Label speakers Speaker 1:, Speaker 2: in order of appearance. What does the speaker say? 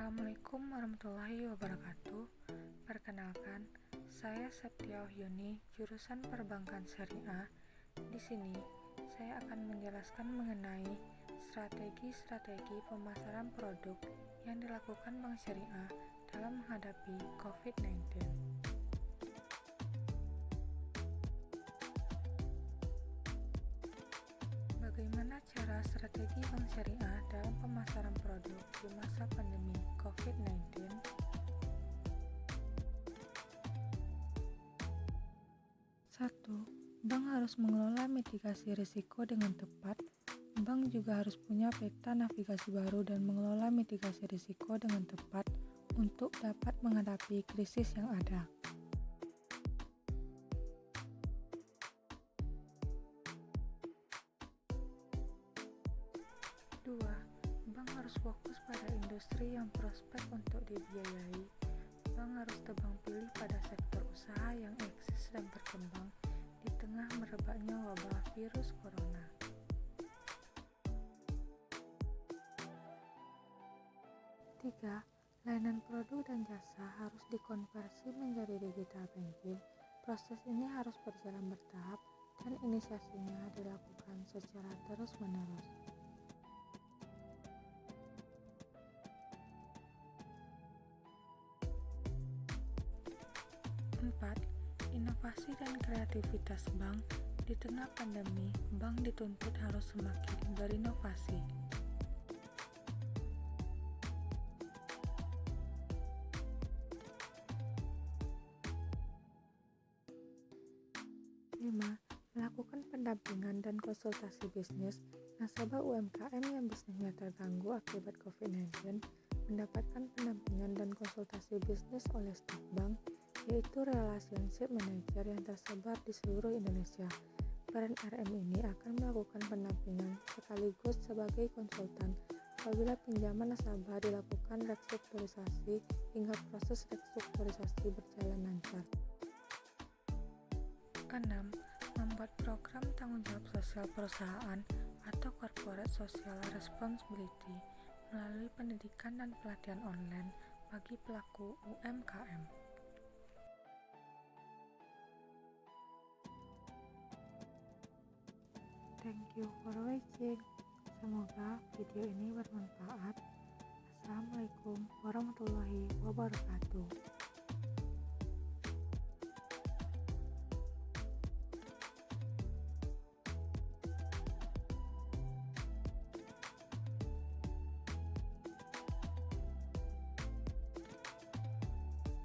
Speaker 1: Assalamualaikum warahmatullahi wabarakatuh. Perkenalkan, saya Septia Yuni, jurusan Perbankan Syariah. Di sini, saya akan menjelaskan mengenai strategi-strategi pemasaran produk yang dilakukan Bank Syariah dalam menghadapi COVID-19. Bagaimana cara strategi Bank Syariah dalam pemasaran produk di masa pandemi COVID-19? 1. Bank harus mengelola mitigasi risiko dengan tepat. Bank juga harus punya peta navigasi baru dan mengelola mitigasi risiko dengan tepat untuk dapat menghadapi krisis yang ada. 2. Bank harus fokus pada industri yang prospek untuk dibiayai. Bank harus tebang pilih pada sektor usaha yang eksis dan berkembang di tengah merebaknya wabah virus corona. 3. Layanan produk dan jasa harus dikonversi menjadi digital banking. Proses ini harus berjalan bertahap dan inisiasinya dilakukan secara terus-menerus. 4. Inovasi dan kreativitas bank. Di tengah pandemi, bank dituntut harus semakin berinovasi. 5. Melakukan pendampingan dan konsultasi bisnis. Nasabah UMKM yang bisnisnya terganggu akibat COVID-19 mendapatkan pendampingan dan konsultasi bisnis oleh staf bank, yaitu Relationship Manager yang tersebar di seluruh Indonesia. Peran RM ini akan melakukan pendampingan sekaligus sebagai konsultan apabila pinjaman nasabah dilakukan restrukturisasi hingga proses restrukturisasi berjalan lancar. 6. Membuat program tanggung jawab sosial perusahaan atau corporate social responsibility melalui pendidikan dan pelatihan online bagi pelaku UMKM. Thank you for watching. Semoga video ini bermanfaat. Assalamualaikum warahmatullahi wabarakatuh.